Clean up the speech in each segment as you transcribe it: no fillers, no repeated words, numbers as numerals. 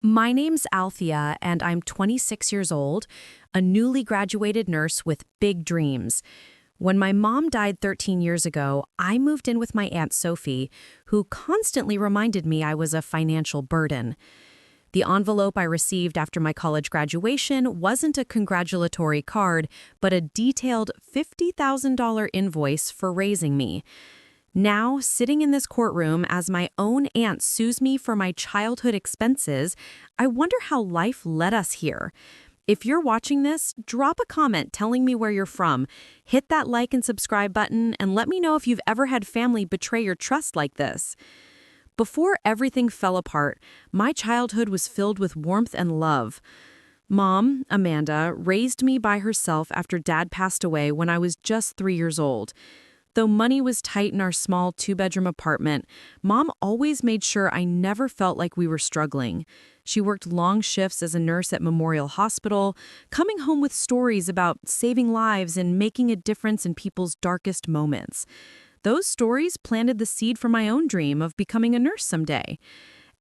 My name's Althea, and I'm 26 years old, a newly graduated nurse with big dreams. When my mom died 13 years ago, I moved in with my Aunt Sophie, who constantly reminded me I was a financial burden. The envelope I received after my college graduation wasn't a congratulatory card, but a detailed $50,000 invoice for raising me. Now, sitting in this courtroom as my own aunt sues me for my childhood expenses, I wonder how life led us here. If you're watching this, drop a comment telling me where you're from. Hit that like and subscribe button and let me know if you've ever had family betray your trust like this. Before everything fell apart, my childhood was filled with warmth and love. Mom, Amanda, raised me by herself after Dad passed away when I was just 3 years old. Though money was tight in our small two-bedroom apartment, Mom always made sure I never felt like we were struggling. She worked long shifts as a nurse at Memorial Hospital, coming home with stories about saving lives and making a difference in people's darkest moments. Those stories planted the seed for my own dream of becoming a nurse someday.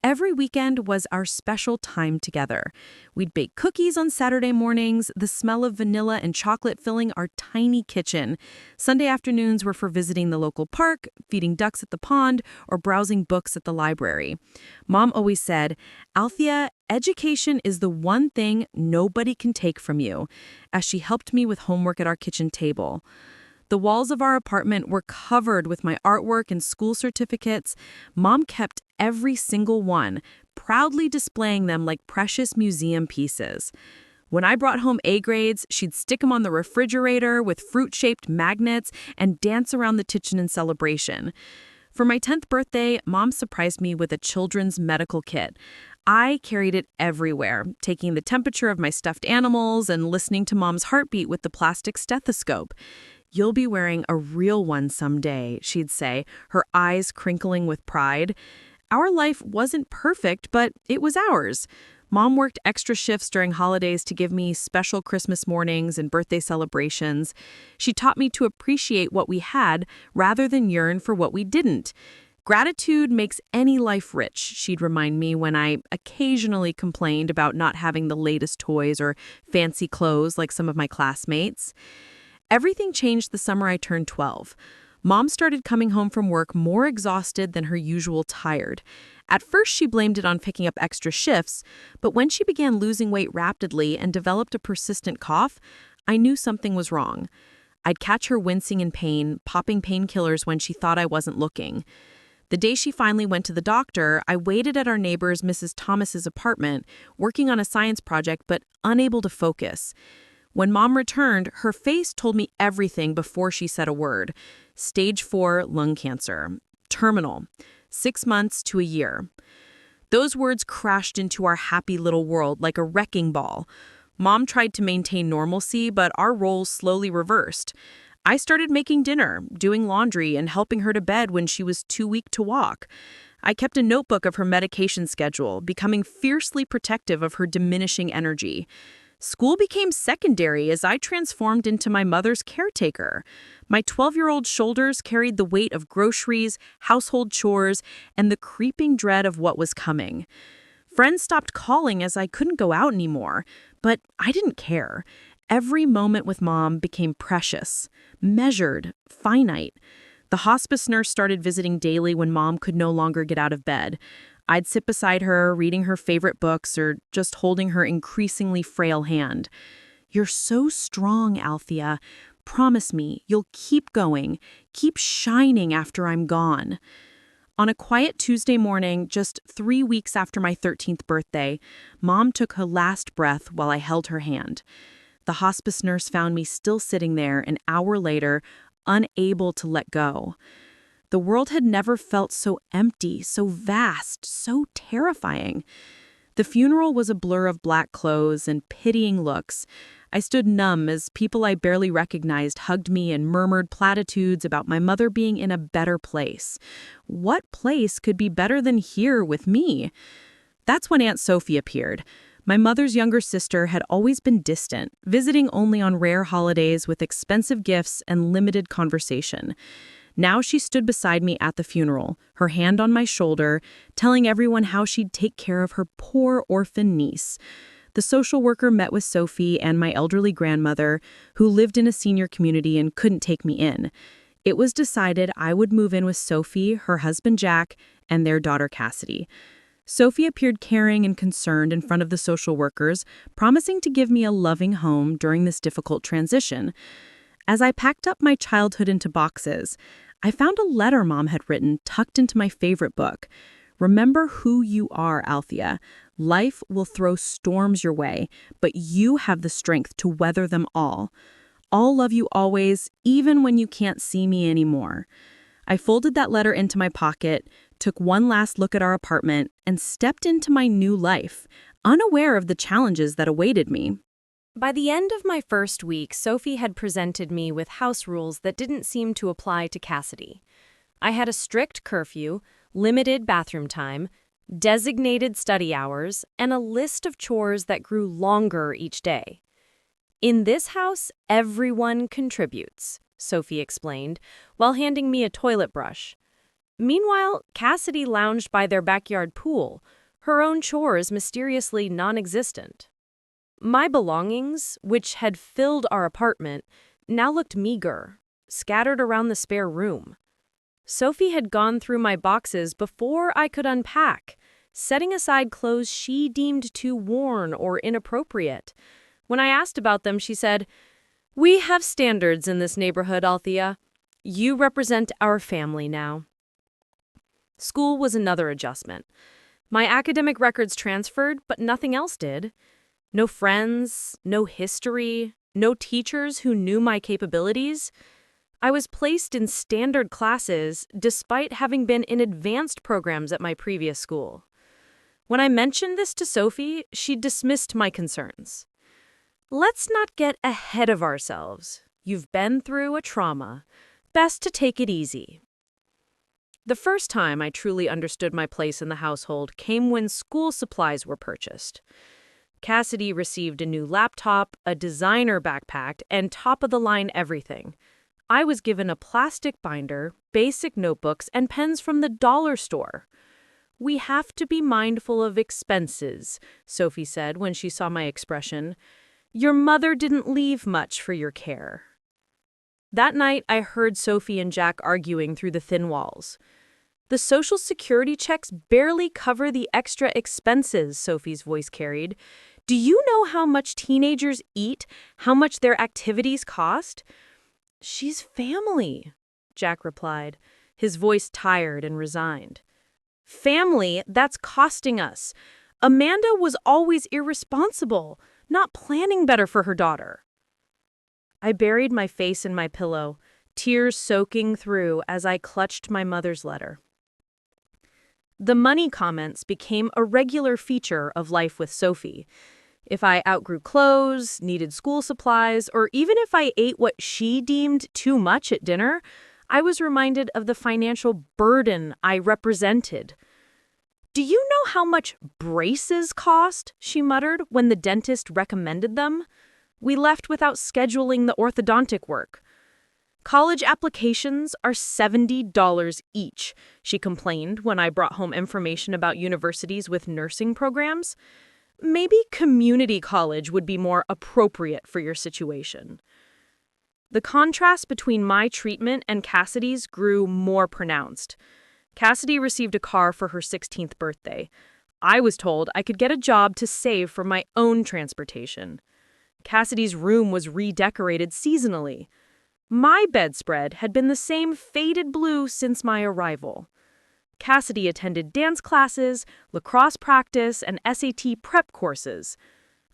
Every weekend was our special time together. We'd bake cookies on Saturday mornings, the smell of vanilla and chocolate filling our tiny kitchen. Sunday afternoons were for visiting the local park, feeding ducks at the pond, or browsing books at the library. Mom always said, "Althea, education is the one thing nobody can take from you," as she helped me with homework at our kitchen table. The walls of our apartment were covered with my artwork and school certificates. Mom kept every single one, proudly displaying them like precious museum pieces. When I brought home A grades, she'd stick them on the refrigerator with fruit-shaped magnets and dance around the kitchen in celebration. For my 10th birthday, Mom surprised me with a children's medical kit. I carried it everywhere, taking the temperature of my stuffed animals and listening to Mom's heartbeat with the plastic stethoscope. "You'll be wearing a real one someday," she'd say, her eyes crinkling with pride. Our life wasn't perfect, but it was ours. Mom worked extra shifts during holidays to give me special Christmas mornings and birthday celebrations. She taught me to appreciate what we had rather than yearn for what we didn't. "Gratitude makes any life rich," she'd remind me when I occasionally complained about not having the latest toys or fancy clothes like some of my classmates. Everything changed the summer I turned 12. Mom started coming home from work more exhausted than her usual tired. At first, she blamed it on picking up extra shifts, but when she began losing weight rapidly and developed a persistent cough, I knew something was wrong. I'd catch her wincing in pain, popping painkillers when she thought I wasn't looking. The day she finally went to the doctor, I waited at our neighbor's Mrs. Thomas's apartment, working on a science project but unable to focus. When Mom returned, her face told me everything before she said a word. Stage 4 lung cancer. Terminal. 6 months to a year. Those words crashed into our happy little world like a wrecking ball. Mom tried to maintain normalcy, but our roles slowly reversed. I started making dinner, doing laundry, and helping her to bed when she was too weak to walk. I kept a notebook of her medication schedule, becoming fiercely protective of her diminishing energy. School became secondary as I transformed into my mother's caretaker. My 12-year-old shoulders carried the weight of groceries, household chores, and the creeping dread of what was coming. Friends stopped calling as I couldn't go out anymore, but I didn't care. Every moment with Mom became precious, measured, finite. The hospice nurse started visiting daily when Mom could no longer get out of bed. I'd sit beside her, reading her favorite books or just holding her increasingly frail hand. "You're so strong, Althea. Promise me you'll keep going, keep shining after I'm gone." On a quiet Tuesday morning, just 3 weeks after my 13th birthday, Mom took her last breath while I held her hand. The hospice nurse found me still sitting there an hour later, unable to let go. The world had never felt so empty, so vast, so terrifying. The funeral was a blur of black clothes and pitying looks. I stood numb as people I barely recognized hugged me and murmured platitudes about my mother being in a better place. What place could be better than here with me? That's when Aunt Sophie appeared. My mother's younger sister had always been distant, visiting only on rare holidays with expensive gifts and limited conversation. Now she stood beside me at the funeral, her hand on my shoulder, telling everyone how she'd take care of her poor orphan niece. The social worker met with Sophie and my elderly grandmother, who lived in a senior community and couldn't take me in. It was decided I would move in with Sophie, her husband Jack, and their daughter Cassidy. Sophie appeared caring and concerned in front of the social workers, promising to give me a loving home during this difficult transition. As I packed up my childhood into boxes, I found a letter Mom had written tucked into my favorite book. Remember who you are, Althea. Life will throw storms your way, but you have the strength to weather them all. I'll love you always, even when you can't see me anymore. I folded that letter into my pocket, took one last look at our apartment, and stepped into my new life, unaware of the challenges that awaited me. By the end of my first week, Sophie had presented me with house rules that didn't seem to apply to Cassidy. I had a strict curfew, limited bathroom time, designated study hours, and a list of chores that grew longer each day. In this house, everyone contributes, Sophie explained, while handing me a toilet brush. Meanwhile, Cassidy lounged by their backyard pool, her own chores mysteriously non-existent. My belongings, which had filled our apartment, now looked meager, scattered around the spare room. Sophie had gone through my boxes before I could unpack, setting aside clothes she deemed too worn or inappropriate. When I asked about them, she said, "We have standards in this neighborhood, Althea. You represent our family now." School was another adjustment. My academic records transferred, but nothing else did. No friends, no history, no teachers who knew my capabilities. I was placed in standard classes despite having been in advanced programs at my previous school. When I mentioned this to Sophie, she dismissed my concerns. "Let's not get ahead of ourselves. You've been through a trauma. Best to take it easy." The first time I truly understood my place in the household came when school supplies were purchased. Cassidy received a new laptop, a designer backpack, and top-of-the-line everything. I was given a plastic binder, basic notebooks, and pens from the dollar store. "We have to be mindful of expenses," Sophie said when she saw my expression. "Your mother didn't leave much for your care." That night, I heard Sophie and Jack arguing through the thin walls. "The Social Security checks barely cover the extra expenses," Sophie's voice carried. "Do you know how much teenagers eat, how much their activities cost?" "She's family," Jack replied, his voice tired and resigned. "Family, that's costing us. Amanda was always irresponsible, not planning better for her daughter." I buried my face in my pillow, tears soaking through as I clutched my mother's letter. The money comments became a regular feature of life with Sophie. If I outgrew clothes, needed school supplies, or even if I ate what she deemed too much at dinner, I was reminded of the financial burden I represented. "Do you know how much braces cost?" she muttered when the dentist recommended them. "We left without scheduling the orthodontic work." "College applications are $70 each," she complained when I brought home information about universities with nursing programs. "Maybe community college would be more appropriate for your situation." The contrast between my treatment and Cassidy's grew more pronounced. Cassidy received a car for her 16th birthday. I was told I could get a job to save for my own transportation. Cassidy's room was redecorated seasonally. My bedspread had been the same faded blue since my arrival. Cassidy attended dance classes, lacrosse practice, and SAT prep courses.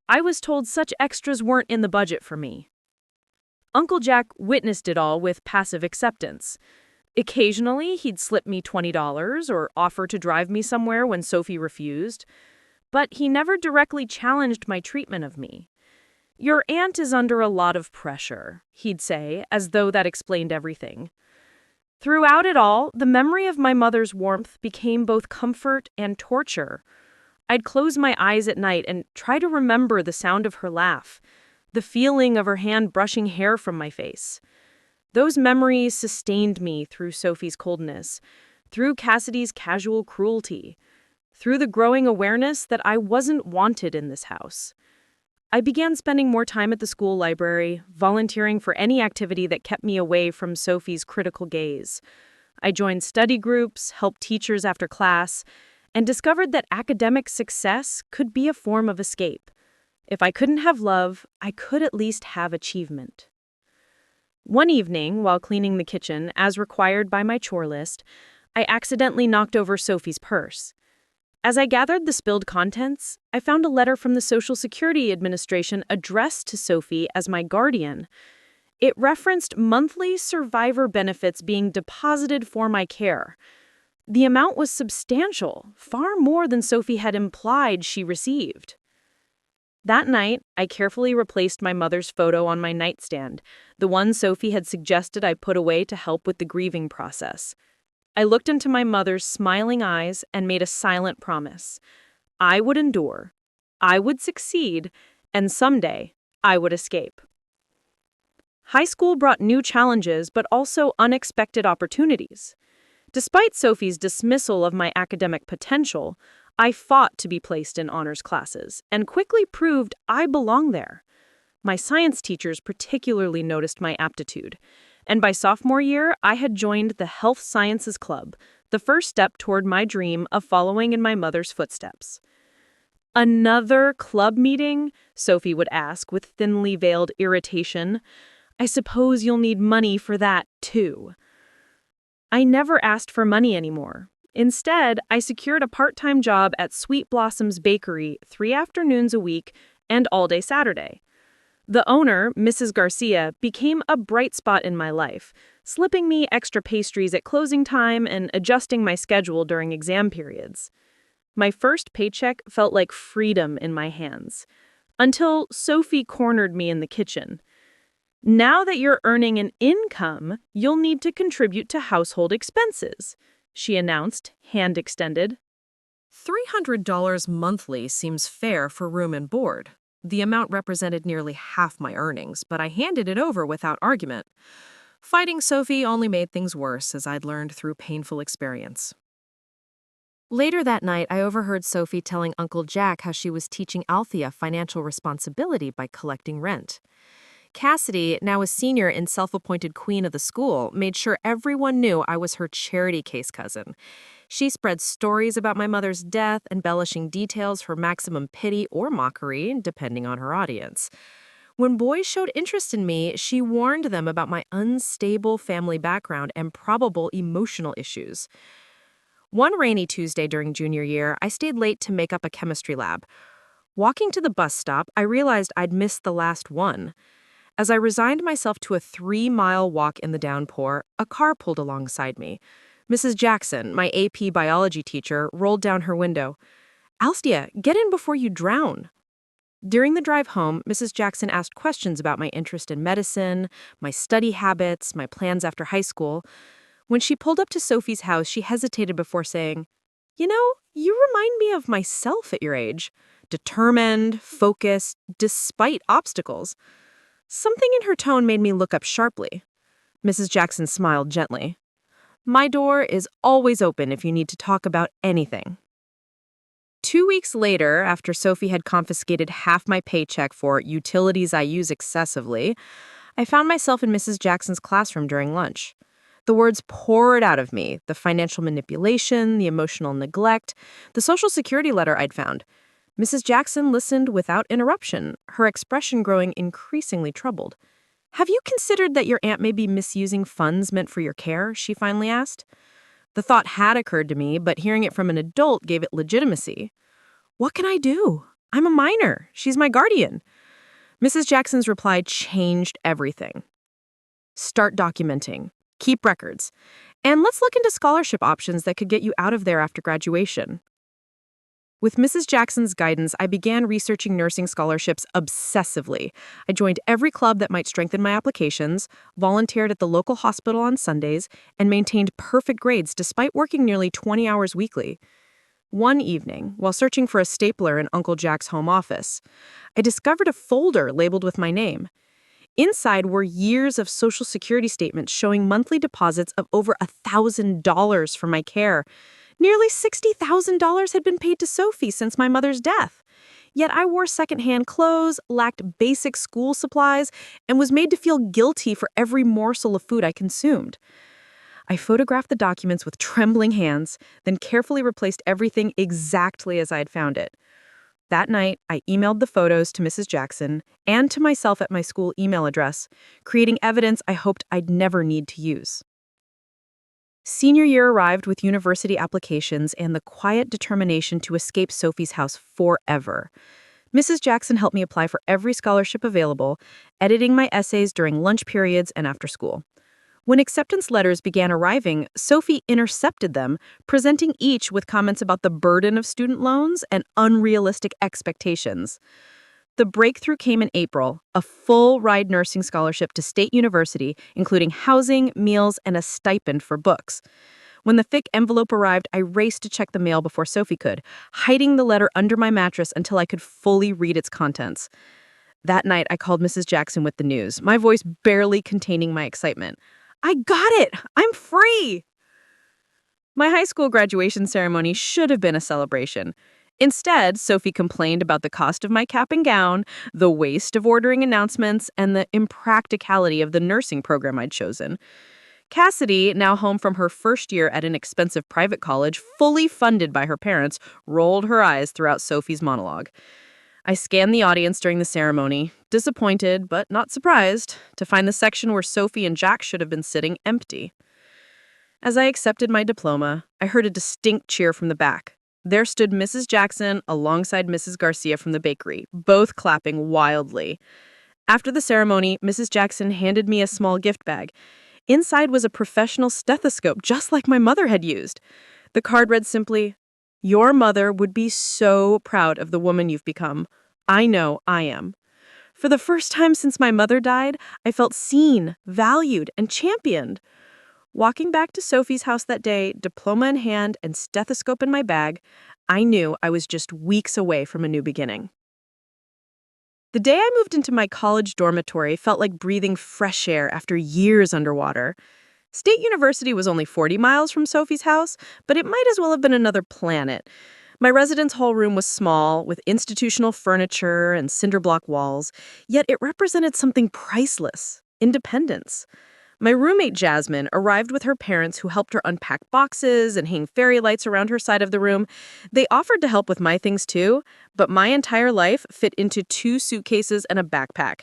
I was told such extras weren't in the budget for me. Uncle Jack witnessed it all with passive acceptance. Occasionally, he'd slip me $20 or offer to drive me somewhere when Sophie refused, but he never directly challenged my treatment of me. "Your aunt is under a lot of pressure," he'd say, as though that explained everything. Throughout it all, the memory of my mother's warmth became both comfort and torture. I'd close my eyes at night and try to remember the sound of her laugh, the feeling of her hand brushing hair from my face. Those memories sustained me through Sophie's coldness, through Cassidy's casual cruelty, through the growing awareness that I wasn't wanted in this house. I began spending more time at the school library, volunteering for any activity that kept me away from Sophie's critical gaze. I joined study groups, helped teachers after class, and discovered that academic success could be a form of escape. If I couldn't have love, I could at least have achievement. One evening, while cleaning the kitchen, as required by my chore list, I accidentally knocked over Sophie's purse. As I gathered the spilled contents, I found a letter from the Social Security Administration addressed to Sophie as my guardian. It referenced monthly survivor benefits being deposited for my care. The amount was substantial, far more than Sophie had implied she received. That night, I carefully replaced my mother's photo on my nightstand, the one Sophie had suggested I put away to help with the grieving process. I looked into my mother's smiling eyes and made a silent promise. I would endure, I would succeed, and someday I would escape. High school brought new challenges, but also unexpected opportunities. Despite Sophie's dismissal of my academic potential, I fought to be placed in honors classes and quickly proved I belonged there. My science teachers particularly noticed my aptitude, and by sophomore year, I had joined the Health Sciences Club, the first step toward my dream of following in my mother's footsteps. "Another club meeting?" Sophie would ask with thinly veiled irritation. "I suppose you'll need money for that, too." I never asked for money anymore. Instead, I secured a part-time job at Sweet Blossom's Bakery 3 afternoons a week and all day Saturday. The owner, Mrs. Garcia, became a bright spot in my life, slipping me extra pastries at closing time and adjusting my schedule during exam periods. My first paycheck felt like freedom in my hands, until Sophie cornered me in the kitchen. "Now that you're earning an income, you'll need to contribute to household expenses," she announced, hand extended. $300 monthly seems fair for room and board. The amount represented nearly half my earnings, but I handed it over without argument. Fighting Sophie only made things worse, as I'd learned through painful experience. Later that night, I overheard Sophie telling Uncle Jack how she was teaching Althea financial responsibility by collecting rent. Cassidy, now a senior and self-appointed queen of the school, made sure everyone knew I was her charity case cousin. She spread stories about my mother's death, embellishing details for maximum pity or mockery, depending on her audience. When boys showed interest in me, she warned them about my unstable family background and probable emotional issues. One rainy Tuesday during junior year, I stayed late to make up a chemistry lab. Walking to the bus stop, I realized I'd missed the last one. As I resigned myself to a 3-mile walk in the downpour, a car pulled alongside me. Mrs. Jackson, my AP biology teacher, rolled down her window. "Althea, get in before you drown." During the drive home, Mrs. Jackson asked questions about my interest in medicine, my study habits, my plans after high school. When she pulled up to Sophie's house, she hesitated before saying, "You know, you remind me of myself at your age. Determined, focused, despite obstacles." Something in her tone made me look up sharply. Mrs. Jackson smiled gently. "My door is always open if you need to talk about anything." 2 weeks later, after Sophie had confiscated half my paycheck for utilities I use excessively, I found myself in Mrs. Jackson's classroom during lunch. The words poured out of me, the financial manipulation, the emotional neglect, the Social Security letter I'd found. Mrs. Jackson listened without interruption, her expression growing increasingly troubled. "Have you considered that your aunt may be misusing funds meant for your care?" she finally asked. The thought had occurred to me, but hearing it from an adult gave it legitimacy. "What can I do? I'm a minor. She's my guardian." Mrs. Jackson's reply changed everything. "Start documenting. Keep records. And let's look into scholarship options that could get you out of there after graduation." With Mrs. Jackson's guidance, I began researching nursing scholarships obsessively. I joined every club that might strengthen my applications, volunteered at the local hospital on Sundays, and maintained perfect grades despite working nearly 20 hours weekly. One evening, while searching for a stapler in Uncle Jack's home office, I discovered a folder labeled with my name. Inside were years of Social Security statements showing monthly deposits of over $1,000 for my care. Nearly $60,000 had been paid to Sophie since my mother's death. Yet I wore secondhand clothes, lacked basic school supplies, and was made to feel guilty for every morsel of food I consumed. I photographed the documents with trembling hands, then carefully replaced everything exactly as I had found it. That night, I emailed the photos to Mrs. Jackson and to myself at my school email address, creating evidence I hoped I'd never need to use. Senior year arrived with university applications and the quiet determination to escape Sophie's house forever. Mrs. Jackson helped me apply for every scholarship available, editing my essays during lunch periods and after school. When acceptance letters began arriving, Sophie intercepted them, presenting each with comments about the burden of student loans and unrealistic expectations. The breakthrough came in April, a full-ride nursing scholarship to State University, including housing, meals, and a stipend for books. When the thick envelope arrived, I raced to check the mail before Sophie could, hiding the letter under my mattress until I could fully read its contents. That night, I called Mrs. Jackson with the news, my voice barely containing my excitement. I got it! I'm free! My high school graduation ceremony should have been a celebration. Instead, Sophie complained about the cost of my cap and gown, the waste of ordering announcements, and the impracticality of the nursing program I'd chosen. Cassidy, now home from her first year at an expensive private college, fully funded by her parents, rolled her eyes throughout Sophie's monologue. I scanned the audience during the ceremony, disappointed but not surprised, to find the section where Sophie and Jack should have been sitting empty. As I accepted my diploma, I heard a distinct cheer from the back. There stood Mrs. Jackson alongside Mrs. Garcia from the bakery, both clapping wildly. After the ceremony, Mrs. Jackson handed me a small gift bag. Inside was a professional stethoscope, just like my mother had used. The card read simply, "Your mother would be so proud of the woman you've become. I know I am." For the first time since my mother died, I felt seen, valued, and championed. Walking back to Sophie's house that day, diploma in hand and stethoscope in my bag, I knew I was just weeks away from a new beginning. The day I moved into my college dormitory felt like breathing fresh air after years underwater. State University was only 40 miles from Sophie's house, but it might as well have been another planet. My residence hall room was small, with institutional furniture and cinder block walls, yet it represented something priceless: independence. My roommate Jasmine arrived with her parents, who helped her unpack boxes and hang fairy lights around her side of the room. They offered to help with my things too, but my entire life fit into 2 suitcases and a backpack.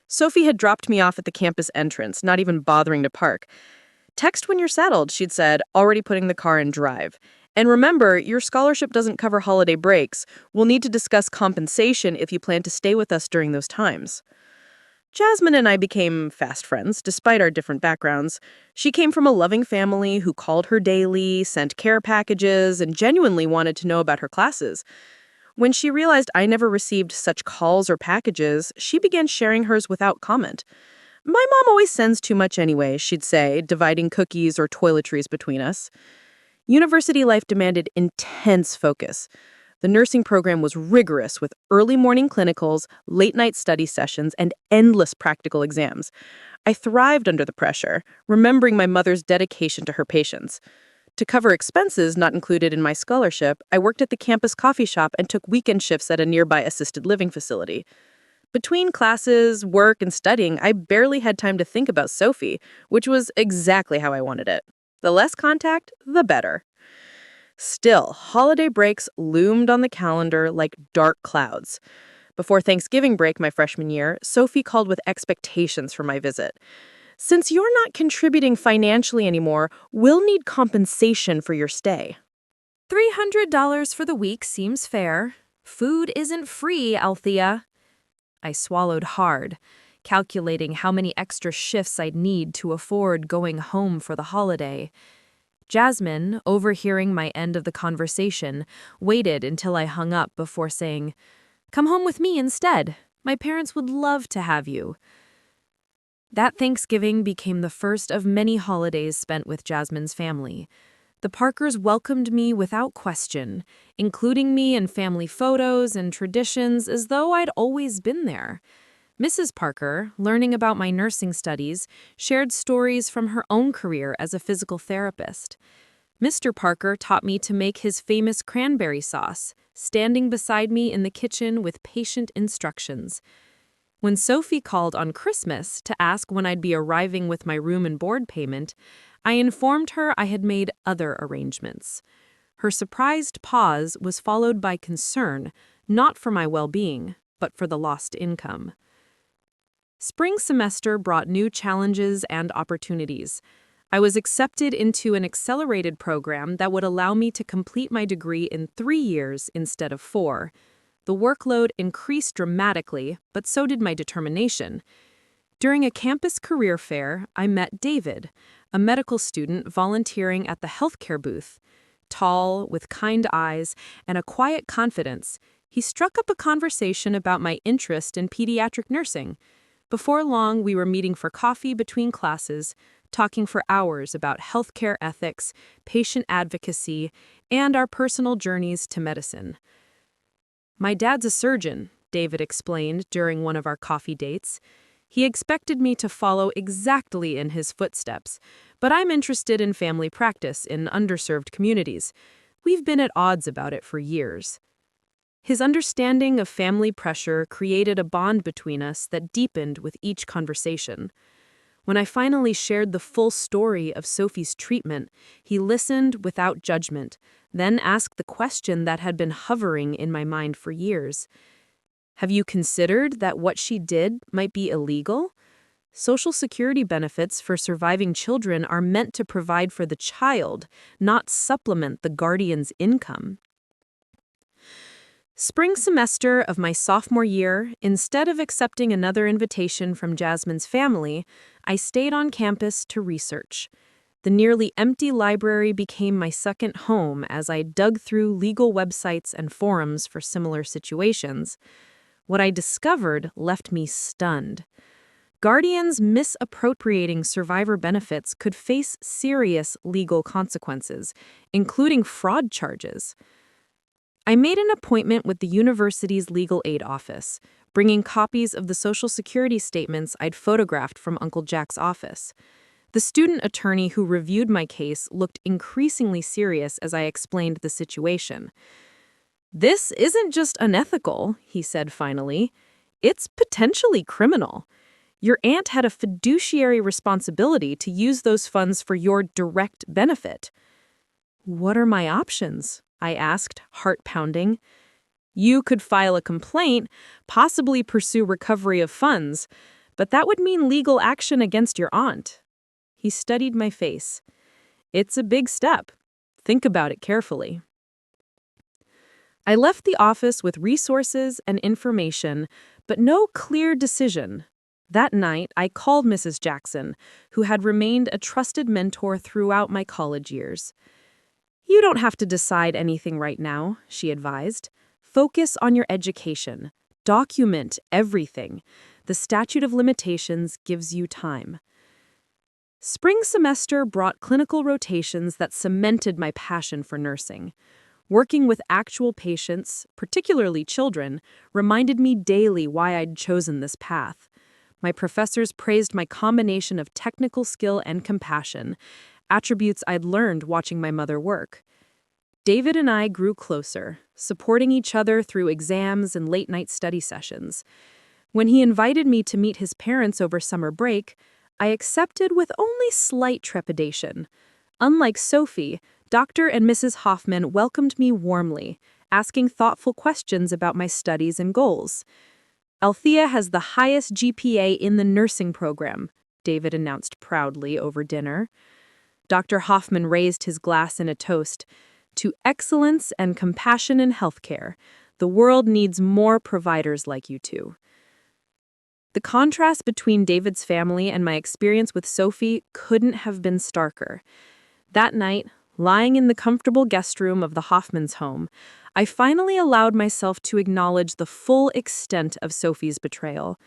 Sophie had dropped me off at the campus entrance, not even bothering to park. "Text when you're settled," she'd said, already putting the car in drive. "And remember, your scholarship doesn't cover holiday breaks. We'll need to discuss compensation if you plan to stay with us during those times." Jasmine and I became fast friends, despite our different backgrounds. She came from a loving family who called her daily, sent care packages, and genuinely wanted to know about her classes. When she realized I never received such calls or packages, she began sharing hers without comment. "My mom always sends too much anyway," she'd say, dividing cookies or toiletries between us. University life demanded intense focus. The nursing program was rigorous, with early morning clinicals, late-night study sessions, and endless practical exams. I thrived under the pressure, remembering my mother's dedication to her patients. To cover expenses not included in my scholarship, I worked at the campus coffee shop and took weekend shifts at a nearby assisted living facility. Between classes, work, and studying, I barely had time to think about Sophie, which was exactly how I wanted it. The less contact, the better. Still, holiday breaks loomed on the calendar like dark clouds. Before Thanksgiving break my freshman year, Sophie called with expectations for my visit. "Since you're not contributing financially anymore, we'll need compensation for your stay." $300 for the week seems fair. Food isn't free, Althea. I swallowed hard, calculating how many extra shifts I'd need to afford going home for the holiday. Jasmine, overhearing my end of the conversation, waited until I hung up before saying, "Come home with me instead. My parents would love to have you." That Thanksgiving became the first of many holidays spent with Jasmine's family. The Parkers welcomed me without question, including me in family photos and traditions as though I'd always been there. Mrs. Parker, learning about my nursing studies, shared stories from her own career as a physical therapist. Mr. Parker taught me to make his famous cranberry sauce, standing beside me in the kitchen with patient instructions. When Sophie called on Christmas to ask when I'd be arriving with my room and board payment, I informed her I had made other arrangements. Her surprised pause was followed by concern, not for my well-being, but for the lost income. Spring semester brought new challenges and opportunities. I was accepted into an accelerated program that would allow me to complete my degree in 3 years instead of 4. The workload increased dramatically, but so did my determination. During a campus career fair, I met David, a medical student volunteering at the healthcare booth. Tall, with kind eyes, and a quiet confidence, he struck up a conversation about my interest in pediatric nursing. Before long, we were meeting for coffee between classes, talking for hours about healthcare ethics, patient advocacy, and our personal journeys to medicine. "My dad's a surgeon," David explained during one of our coffee dates. "He expected me to follow exactly in his footsteps, but I'm interested in family practice in underserved communities. We've been at odds about it for years." His understanding of family pressure created a bond between us that deepened with each conversation. When I finally shared the full story of Sophie's treatment, he listened without judgment, then asked the question that had been hovering in my mind for years. "Have you considered that what she did might be illegal? Social Security benefits for surviving children are meant to provide for the child, not supplement the guardian's income." Spring semester of my sophomore year, instead of accepting another invitation from Jasmine's family, I stayed on campus to research. The nearly empty library became my second home as I dug through legal websites and forums for similar situations. What I discovered left me stunned. Guardians misappropriating survivor benefits could face serious legal consequences, including fraud charges. I made an appointment with the university's legal aid office, bringing copies of the Social Security statements I'd photographed from Uncle Jack's office. The student attorney who reviewed my case looked increasingly serious as I explained the situation. "This isn't just unethical," he said finally. "It's potentially criminal. Your aunt had a fiduciary responsibility to use those funds for your direct benefit." "What are my options?" I asked, heart pounding. "You could file a complaint, possibly pursue recovery of funds, but that would mean legal action against your aunt." He studied my face. "It's a big step. Think about it carefully." I left the office with resources and information, but no clear decision. That night, I called Mrs. Jackson, who had remained a trusted mentor throughout my college years. "You don't have to decide anything right now," she advised. "Focus on your education. Document everything. The statute of limitations gives you time." Spring semester brought clinical rotations that cemented my passion for nursing. Working with actual patients, particularly children, reminded me daily why I'd chosen this path. My professors praised my combination of technical skill and compassion, attributes I'd learned watching my mother work. David and I grew closer, supporting each other through exams and late-night study sessions. When he invited me to meet his parents over summer break, I accepted with only slight trepidation. Unlike Sophie, Dr. and Mrs. Hoffman welcomed me warmly, asking thoughtful questions about my studies and goals. "Althea has the highest GPA in the nursing program," David announced proudly over dinner. Dr. Hoffman raised his glass in a toast. "To excellence and compassion in healthcare. The world needs more providers like you two." The contrast between David's family and my experience with Sophie couldn't have been starker. That night, lying in the comfortable guest room of the Hoffmans' home, I finally allowed myself to acknowledge the full extent of Sophie's betrayal.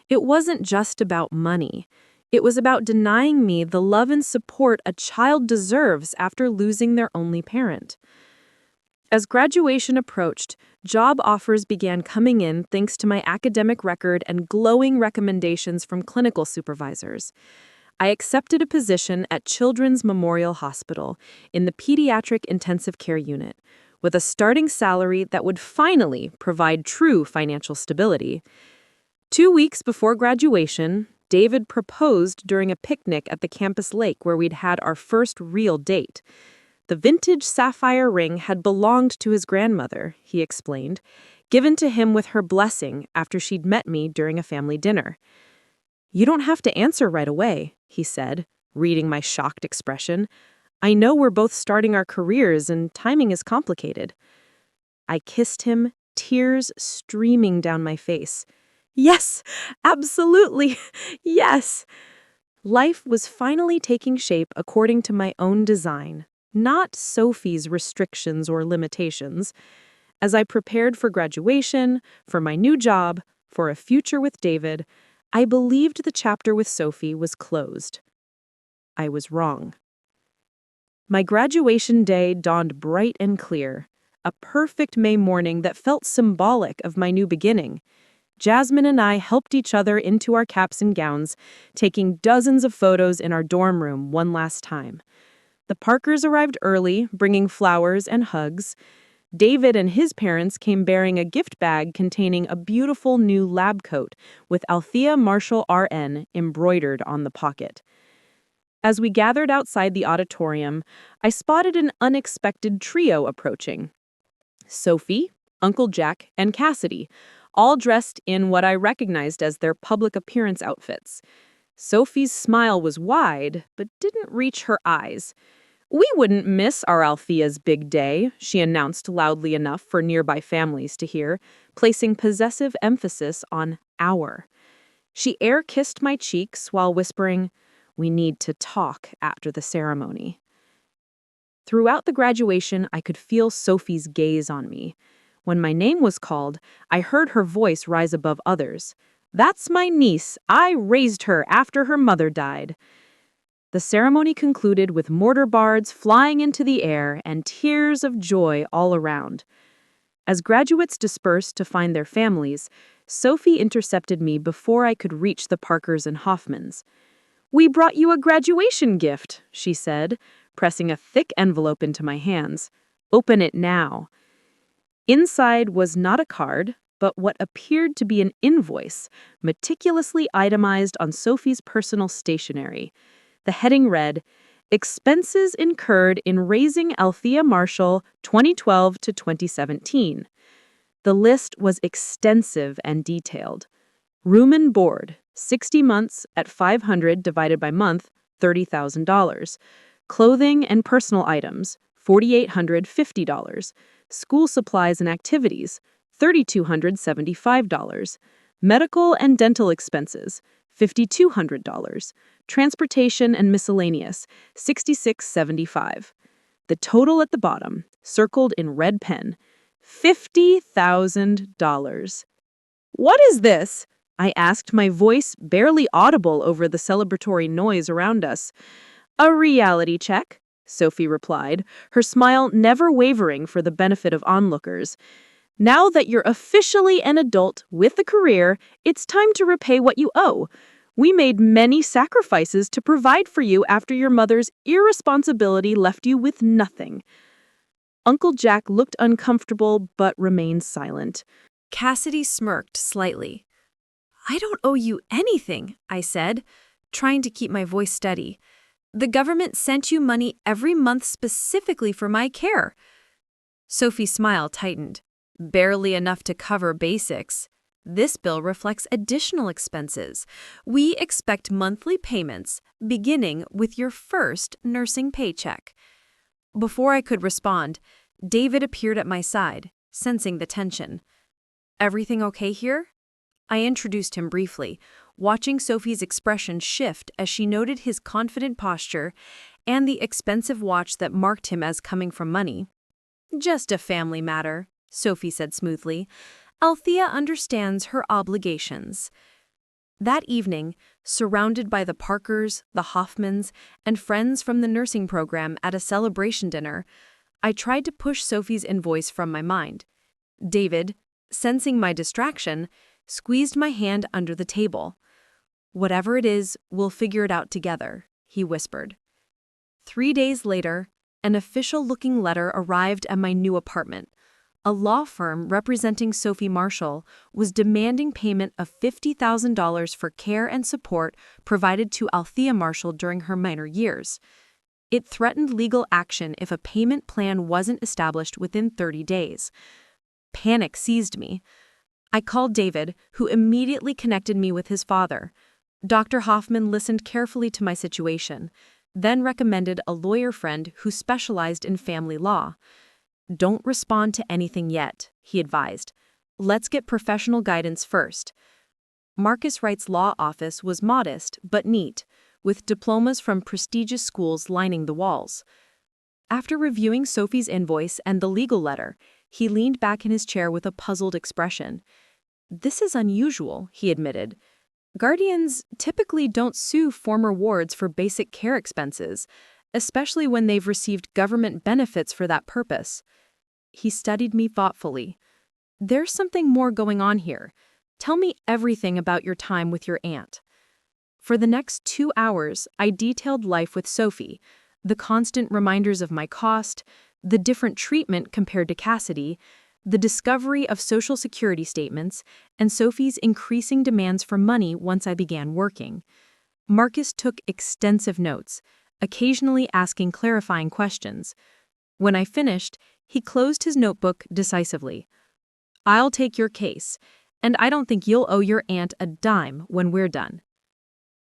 It wasn't just about money. It was about denying me the love and support a child deserves after losing their only parent. As graduation approached, job offers began coming in thanks to my academic record and glowing recommendations from clinical supervisors. I accepted a position at Children's Memorial Hospital in the Pediatric Intensive Care Unit, with a starting salary that would finally provide true financial stability. 2 weeks before graduation, David proposed during a picnic at the campus lake where we'd had our first real date. The vintage sapphire ring had belonged to his grandmother, he explained, given to him with her blessing after she'd met me during a family dinner. "You don't have to answer right away," he said, reading my shocked expression. "I know we're both starting our careers and timing is complicated." I kissed him, tears streaming down my face. Yes, absolutely, yes. Life was finally taking shape according to my own design, not Sophie's restrictions or limitations. As I prepared for graduation, for my new job, for a future with David, I believed the chapter with Sophie was closed. I was wrong. My graduation day dawned bright and clear, a perfect May morning that felt symbolic of my new beginning. Jasmine and I helped each other into our caps and gowns, taking dozens of photos in our dorm room one last time. The Parkers arrived early, bringing flowers and hugs. David and his parents came bearing a gift bag containing a beautiful new lab coat with Althea Marshall RN embroidered on the pocket. As we gathered outside the auditorium, I spotted an unexpected trio approaching. Sophie, Uncle Jack, and Cassidy, all dressed in what I recognized as their public appearance outfits. Sophie's smile was wide, but didn't reach her eyes. "We wouldn't miss our Althea's big day," she announced loudly enough for nearby families to hear, placing possessive emphasis on our. She air-kissed my cheeks while whispering, "We need to talk after the ceremony." Throughout the graduation, I could feel Sophie's gaze on me. When my name was called, I heard her voice rise above others. "That's my niece. I raised her after her mother died." The ceremony concluded with mortar bards flying into the air and tears of joy all around. As graduates dispersed to find their families, Sophie intercepted me before I could reach the Parkers and Hoffmans. "We brought you a graduation gift," she said, pressing a thick envelope into my hands. "Open it now." Inside was not a card, but what appeared to be an invoice, meticulously itemized on Sophie's personal stationery. The heading read, "Expenses incurred in raising Althea Marshall 2012 to 2017. The list was extensive and detailed. Room and board, 60 months at $500 divided by month, $30,000. Clothing and personal items, $4,850. School supplies and activities, $3,275. Medical and dental expenses, $5,200. Transportation and miscellaneous, $66.75. The total at the bottom, circled in red pen, $50,000. "What is this?" I asked, my voice barely audible over the celebratory noise around us. "A reality check," Sophie replied, her smile never wavering for the benefit of onlookers. "Now that you're officially an adult with a career, it's time to repay what you owe. We made many sacrifices to provide for you after your mother's irresponsibility left you with nothing." Uncle Jack looked uncomfortable but remained silent. Cassidy smirked slightly. "I don't owe you anything," I said, trying to keep my voice steady. "The government sent you money every month specifically for my care." Sophie's smile tightened. "Barely enough to cover basics. This bill reflects additional expenses. We expect monthly payments, beginning with your first nursing paycheck." Before I could respond, David appeared at my side, sensing the tension. "Everything okay here?" I introduced him briefly, watching Sophie's expression shift as she noted his confident posture and the expensive watch that marked him as coming from money. "Just a family matter," Sophie said smoothly. "Althea understands her obligations." That evening, surrounded by the Parkers, the Hoffmans, and friends from the nursing program at a celebration dinner, I tried to push Sophie's invoice from my mind. David, sensing my distraction, squeezed my hand under the table. "Whatever it is, we'll figure it out together," he whispered. 3 days later, an official-looking letter arrived at my new apartment. A law firm representing Sophie Marshall was demanding payment of $50,000 for care and support provided to Althea Marshall during her minor years. It threatened legal action if a payment plan wasn't established within 30 days. Panic seized me. I called David, who immediately connected me with his father. Dr. Hoffman listened carefully to my situation, then recommended a lawyer friend who specialized in family law. "Don't respond to anything yet," he advised. "Let's get professional guidance first." Marcus Wright's law office was modest but neat, with diplomas from prestigious schools lining the walls. After reviewing Sophie's invoice and the legal letter, he leaned back in his chair with a puzzled expression. "This is unusual," he admitted. "Guardians typically don't sue former wards for basic care expenses, especially when they've received government benefits for that purpose." He studied me thoughtfully. "There's something more going on here. Tell me everything about your time with your aunt." For the next 2 hours, I detailed life with Sophie, the constant reminders of my cost, the different treatment compared to Cassidy, the discovery of Social Security statements, and Sophie's increasing demands for money once I began working. Marcus took extensive notes, occasionally asking clarifying questions. When I finished, he closed his notebook decisively. "I'll take your case, and I don't think you'll owe your aunt a dime when we're done."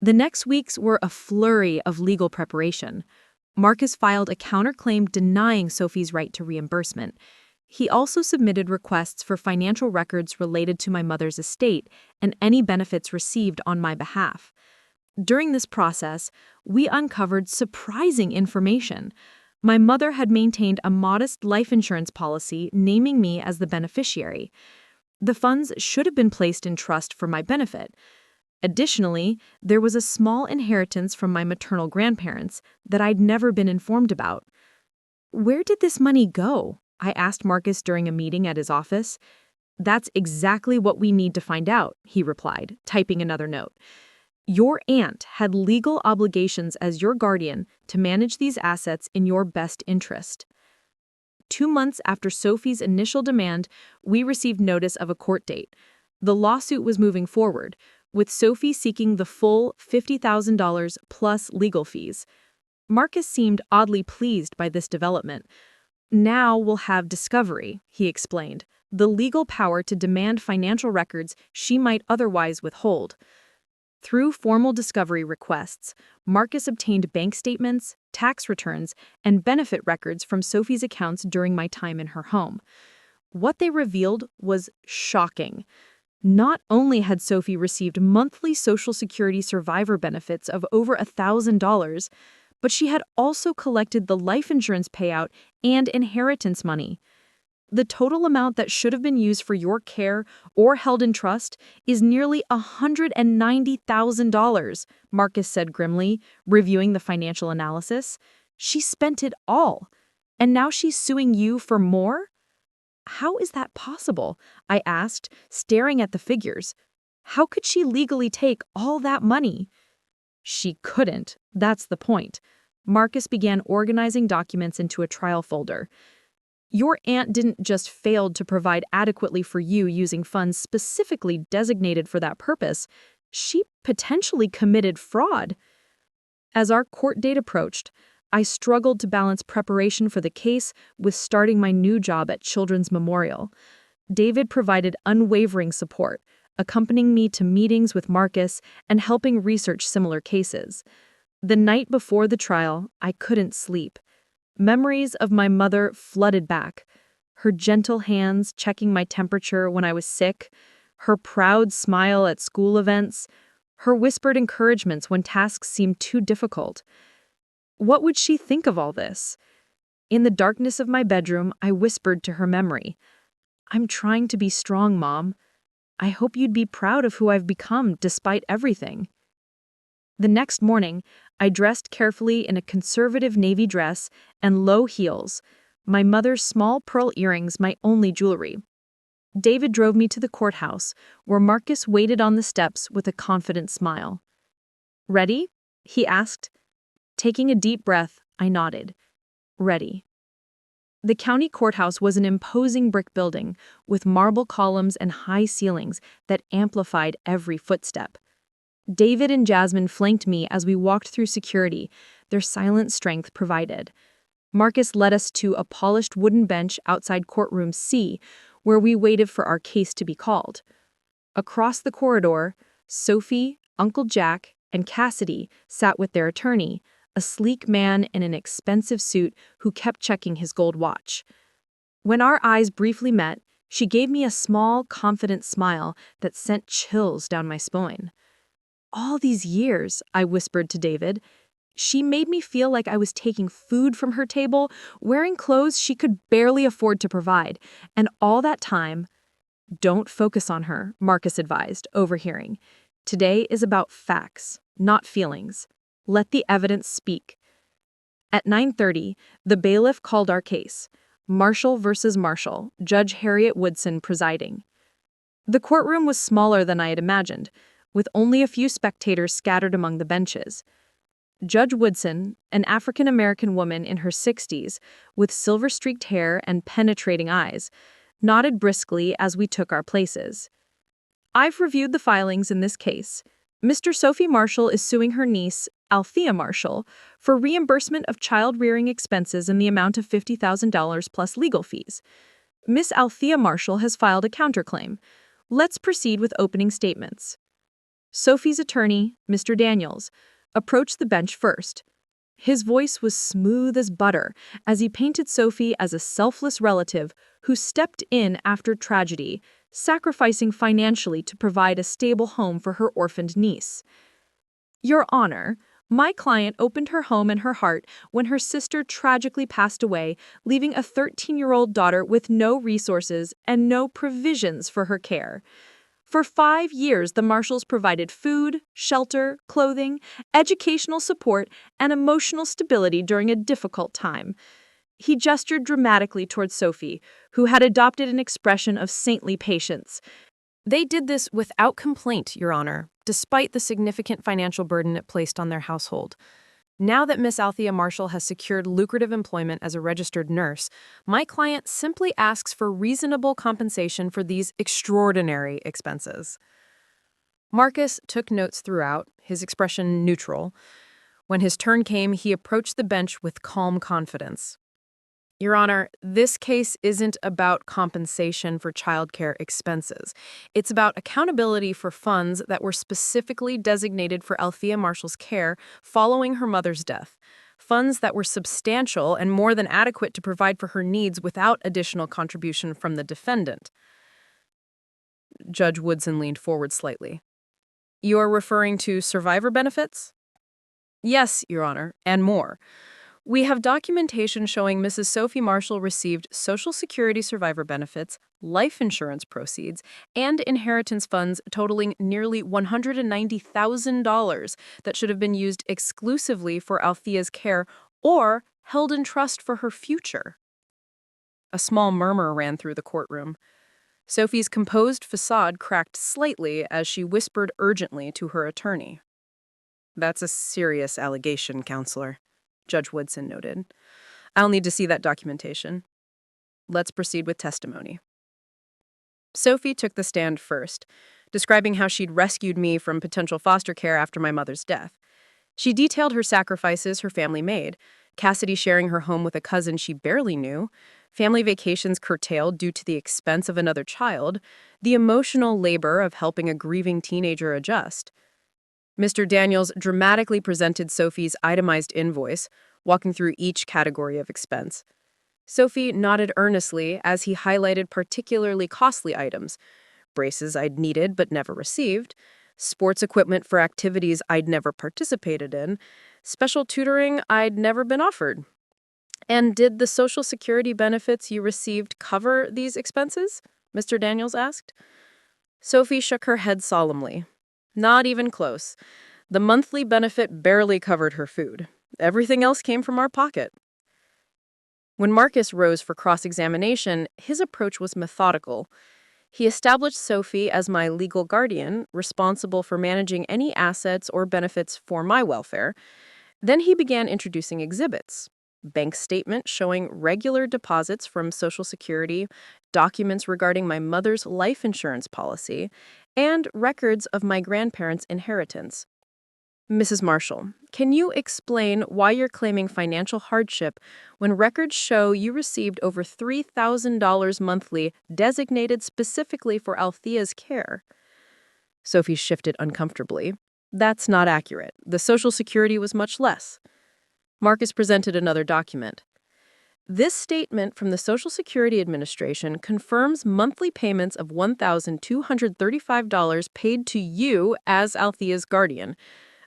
The next weeks were a flurry of legal preparation. Marcus filed a counterclaim denying Sophie's right to reimbursement. He also submitted requests for financial records related to my mother's estate and any benefits received on my behalf. During this process, we uncovered surprising information. My mother had maintained a modest life insurance policy naming me as the beneficiary. The funds should have been placed in trust for my benefit. Additionally, there was a small inheritance from my maternal grandparents that I'd never been informed about. "Where did this money go?" I asked Marcus during a meeting at his office. "That's exactly what we need to find out," he replied, typing another note. "Your aunt had legal obligations as your guardian to manage these assets in your best interest." 2 months after Sophie's initial demand, we received notice of a court date. The lawsuit was moving forward, with Sophie seeking the full $50,000 plus legal fees. Marcus seemed oddly pleased by this development. "Now we'll have discovery," he explained, "the legal power to demand financial records she might otherwise withhold." Through formal discovery requests, Marcus obtained bank statements, tax returns, and benefit records from Sophie's accounts during my time in her home. What they revealed was shocking. Not only had Sophie received monthly Social Security survivor benefits of over $1,000, but she had also collected the life insurance payout and inheritance money. "The total amount that should have been used for your care or held in trust is nearly $190,000, Marcus said grimly, reviewing the financial analysis. "She spent it all, and now she's suing you for more?" "How is that possible?" I asked, staring at the figures. "How could she legally take all that money?" "She couldn't. That's the point." Marcus began organizing documents into a trial folder. "Your aunt didn't just fail to provide adequately for you using funds specifically designated for that purpose. She potentially committed fraud." As our court date approached, I struggled to balance preparation for the case with starting my new job at Children's Memorial. David provided unwavering support, accompanying me to meetings with Marcus and helping research similar cases. The night before the trial, I couldn't sleep. Memories of my mother flooded back. Her gentle hands checking my temperature when I was sick, her proud smile at school events, her whispered encouragements when tasks seemed too difficult. What would she think of all this? In the darkness of my bedroom, I whispered to her memory, "I'm trying to be strong, Mom. I hope you'd be proud of who I've become despite everything." The next morning, I dressed carefully in a conservative navy dress and low heels. my mother's small pearl earrings my only jewelry. David drove me to the courthouse, where Marcus waited on the steps with a confident smile. "Ready?" he asked. Taking a deep breath, I nodded. Ready. The county courthouse was an imposing brick building with marble columns and high ceilings that amplified every footstep. David and Jasmine flanked me as we walked through security, their silent strength provided. Marcus led us to a polished wooden bench outside courtroom C, where we waited for our case to be called. Across the corridor, Sophie, Uncle Jack, and Cassidy sat with their attorney, a sleek man in an expensive suit who kept checking his gold watch. When our eyes briefly met, she gave me a small, confident smile that sent chills down my spine. "All these years," I whispered to David, "she made me feel like I was taking food from her table, wearing clothes she could barely afford to provide. And all that time—" "Don't focus on her," Marcus advised, overhearing. "Today is about facts, not feelings. Let the evidence speak." At 9:30, the bailiff called our case, Marshall versus Marshall, Judge Harriet Woodson presiding. The courtroom was smaller than I had imagined, with only a few spectators scattered among the benches. Judge Woodson, an African-American woman in her 60s, with silver-streaked hair and penetrating eyes, nodded briskly as we took our places. "I've reviewed the filings in this case. Mr. Sophie Marshall is suing her niece, Althea Marshall, for reimbursement of child-rearing expenses in the amount of $50,000 plus legal fees. Miss Althea Marshall has filed a counterclaim. Let's proceed with opening statements." Sophie's attorney, Mr. Daniels, approached the bench first. His voice was smooth as butter as he painted Sophie as a selfless relative who stepped in after tragedy, sacrificing financially to provide a stable home for her orphaned niece. "Your Honor, my client opened her home and her heart when her sister tragically passed away, leaving a 13-year-old daughter with no resources and no provisions for her care. For 5 years, the Marshalls provided food, shelter, clothing, educational support, and emotional stability during a difficult time." He gestured dramatically towards Sophie, who had adopted an expression of saintly patience. "They did this without complaint, Your Honor, despite the significant financial burden it placed on their household. Now that Miss Althea Marshall has secured lucrative employment as a registered nurse, my client simply asks for reasonable compensation for these extraordinary expenses." Marcus took notes throughout, his expression neutral. When his turn came, he approached the bench with calm confidence. "Your Honor, this case isn't about compensation for childcare expenses. It's about accountability for funds that were specifically designated for Althea Marshall's care following her mother's death. Funds that were substantial and more than adequate to provide for her needs without additional contribution from the defendant." Judge Woodson leaned forward slightly. "You are referring to survivor benefits?" "Yes, Your Honor, and more. We have documentation showing Mrs. Sophie Marshall received Social Security survivor benefits, life insurance proceeds, and inheritance funds totaling nearly $190,000 that should have been used exclusively for Althea's care or held in trust for her future." A small murmur ran through the courtroom. Sophie's composed facade cracked slightly as she whispered urgently to her attorney. "That's a serious allegation, Counselor," Judge Woodson noted. "I'll need to see that documentation. Let's proceed with testimony." Sophie took the stand first, describing how she'd rescued me from potential foster care after my mother's death. She detailed her sacrifices her family made, Cassidy sharing her home with a cousin she barely knew, family vacations curtailed due to the expense of another child, the emotional labor of helping a grieving teenager adjust. Mr. Daniels dramatically presented Sophie's itemized invoice, walking through each category of expense. Sophie nodded earnestly as he highlighted particularly costly items: braces I'd needed but never received, sports equipment for activities I'd never participated in, special tutoring I'd never been offered. "And did the Social Security benefits you received cover these expenses?" Mr. Daniels asked. Sophie shook her head solemnly. "Not even close. The monthly benefit barely covered her food. Everything else came from our pocket." When Marcus rose for cross-examination, his approach was methodical. He established Sophie as my legal guardian, responsible for managing any assets or benefits for my welfare. Then he began introducing exhibits. Bank statement showing regular deposits from Social Security, documents regarding my mother's life insurance policy, and records of my grandparents' inheritance. Mrs. Marshall, can you explain why you're claiming financial hardship when records show you received over $3,000 monthly designated specifically for Althea's care? Sophie shifted uncomfortably. That's not accurate. The Social Security was much less. Marcus presented another document. This statement from the Social Security Administration confirms monthly payments of $1,235 paid to you as Althea's guardian.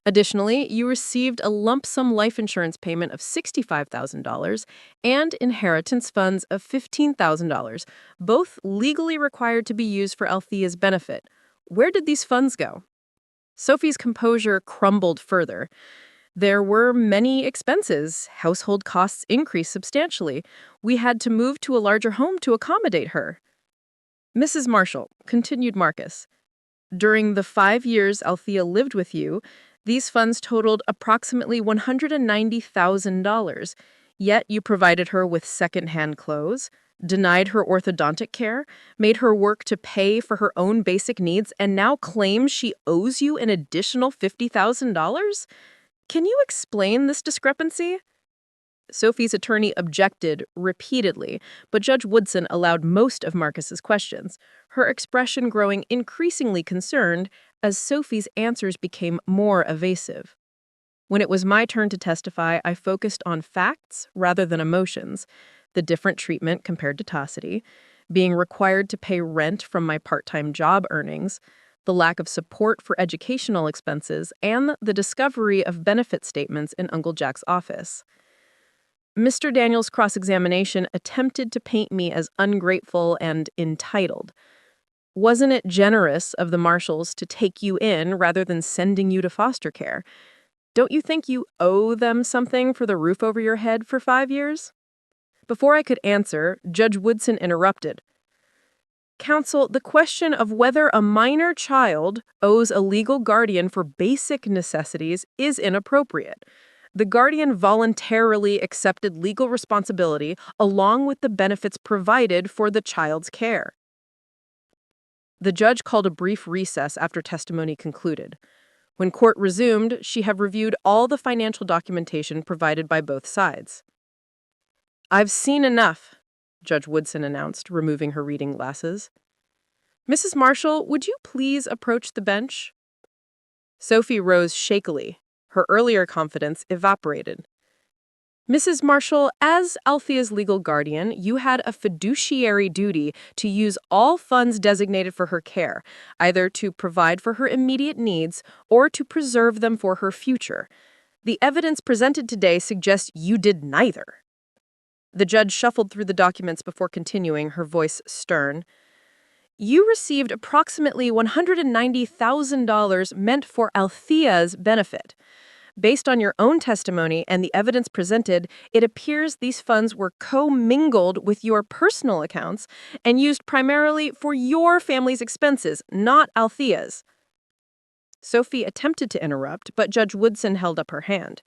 Additionally, you received a lump sum life insurance payment of $65,000 and inheritance funds of $15,000, both legally required to be used for Althea's benefit. Where did these funds go? Sophie's composure crumbled further. There were many expenses. Household costs increased substantially. We had to move to a larger home to accommodate her. Mrs. Marshall, continued Marcus, during the 5 years Althea lived with you, these funds totaled approximately $190,000, yet you provided her with second-hand clothes, denied her orthodontic care, made her work to pay for her own basic needs, and now claims she owes you an additional $50,000? Can you explain this discrepancy? Sophie's attorney objected repeatedly, but Judge Woodson allowed most of Marcus's questions, her expression growing increasingly concerned as Sophie's answers became more evasive. When it was my turn to testify, I focused on facts rather than emotions, the different treatment compared to Tacity, being required to pay rent from my part-time job earnings, the lack of support for educational expenses, and the discovery of benefit statements in Uncle Jack's office. Mr. Daniels' cross-examination attempted to paint me as ungrateful and entitled. Wasn't it generous of the Marshalls to take you in rather than sending you to foster care? Don't you think you owe them something for the roof over your head for 5 years? Before I could answer, Judge Woodson interrupted. Counsel, the question of whether a minor child owes a legal guardian for basic necessities is inappropriate. The guardian voluntarily accepted legal responsibility along with the benefits provided for the child's care. The judge called a brief recess after testimony concluded. When court resumed, she had reviewed all the financial documentation provided by both sides. I've seen enough, Judge Woodson announced, removing her reading glasses. Mrs. Marshall, would you please approach the bench? Sophie rose shakily. Her earlier confidence evaporated. Mrs. Marshall, as Althea's legal guardian, you had a fiduciary duty to use all funds designated for her care, either to provide for her immediate needs or to preserve them for her future. The evidence presented today suggests you did neither. The judge shuffled through the documents before continuing, her voice stern. You received approximately $190,000 meant for Althea's benefit. Based on your own testimony and the evidence presented, it appears these funds were commingled with your personal accounts and used primarily for your family's expenses, not Althea's. Sophie attempted to interrupt, but Judge Woodson held up her hand.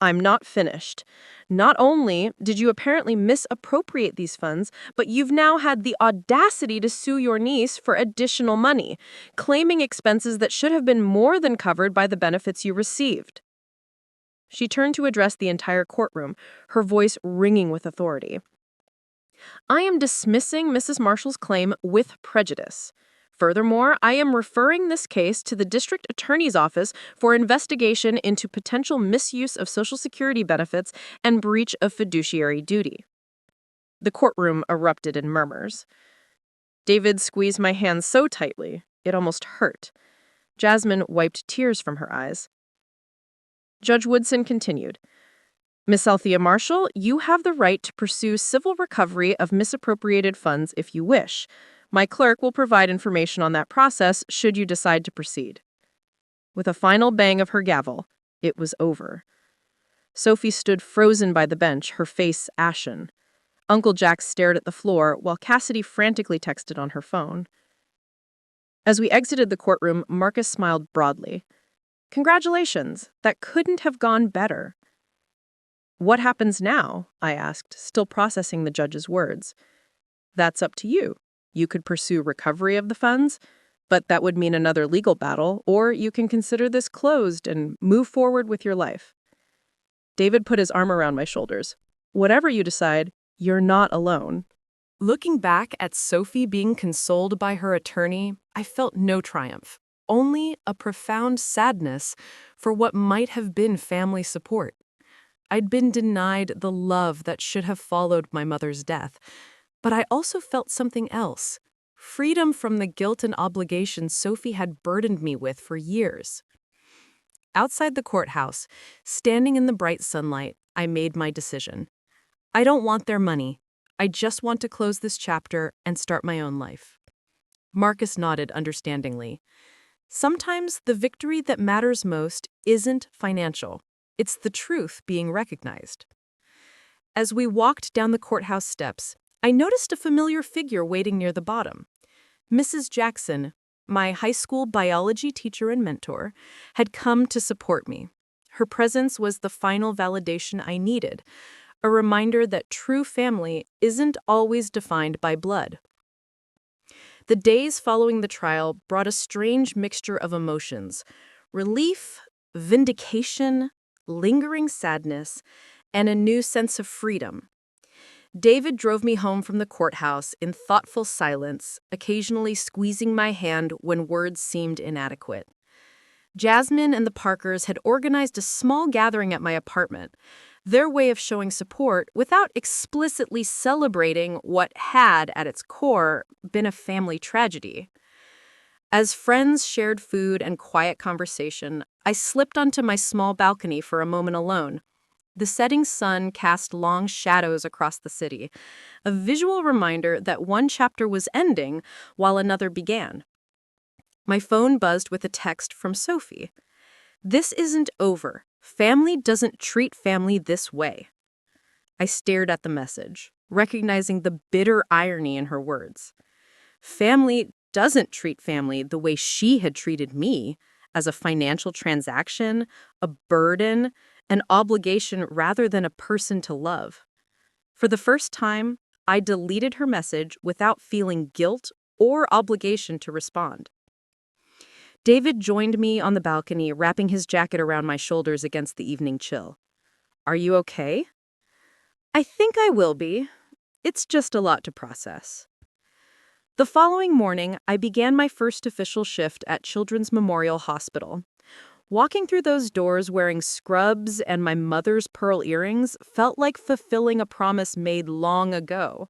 I'm not finished. Not only did you apparently misappropriate these funds, but you've now had the audacity to sue your niece for additional money, claiming expenses that should have been more than covered by the benefits you received. She turned to address the entire courtroom, her voice ringing with authority. I am dismissing Mrs. Marshall's claim with prejudice. Furthermore, I am referring this case to the district attorney's office for investigation into potential misuse of Social Security benefits and breach of fiduciary duty. The courtroom erupted in murmurs. David squeezed my hand so tightly, it almost hurt. Jasmine wiped tears from her eyes. Judge Woodson continued. Miss Althea Marshall, you have the right to pursue civil recovery of misappropriated funds if you wish. My clerk will provide information on that process should you decide to proceed. With a final bang of her gavel, it was over. Sophie stood frozen by the bench, her face ashen. Uncle Jack stared at the floor while Cassidy frantically texted on her phone. As we exited the courtroom, Marcus smiled broadly. Congratulations, that couldn't have gone better. What happens now? I asked, still processing the judge's words. That's up to you. You could pursue recovery of the funds, but that would mean another legal battle, or you can consider this closed and move forward with your life. David put his arm around my shoulders. Whatever you decide, you're not alone. Looking back at Sophie being consoled by her attorney, I felt no triumph, only a profound sadness for what might have been family support. I'd been denied the love that should have followed my mother's death, but I also felt something else, freedom from the guilt and obligation Sophie had burdened me with for years. Outside the courthouse, standing in the bright sunlight, I made my decision. I don't want their money. I just want to close this chapter and start my own life. Marcus nodded understandingly. Sometimes the victory that matters most isn't financial. It's the truth being recognized. As we walked down the courthouse steps, I noticed a familiar figure waiting near the bottom. Mrs. Jackson, my high school biology teacher and mentor, had come to support me. Her presence was the final validation I needed, a reminder that true family isn't always defined by blood. The days following the trial brought a strange mixture of emotions: relief, vindication, lingering sadness, and a new sense of freedom. David drove me home from the courthouse in thoughtful silence, occasionally squeezing my hand when words seemed inadequate. Jasmine and the Parkers had organized a small gathering at my apartment, their way of showing support without explicitly celebrating what had, at its core, been a family tragedy. As friends shared food and quiet conversation, I slipped onto my small balcony for a moment alone. The setting sun cast long shadows across the city, a visual reminder that one chapter was ending while another began. My phone buzzed with a text from Sophie. "This isn't over. Family doesn't treat family this way." I stared at the message, recognizing the bitter irony in her words. Family doesn't treat family the way she had treated me, as a financial transaction, a burden, an obligation rather than a person to love. For the first time, I deleted her message without feeling guilt or obligation to respond. David joined me on the balcony, wrapping his jacket around my shoulders against the evening chill. "Are you okay?" "I think I will be. It's just a lot to process." The following morning, I began my first official shift at Children's Memorial Hospital. Walking through those doors wearing scrubs and my mother's pearl earrings felt like fulfilling a promise made long ago.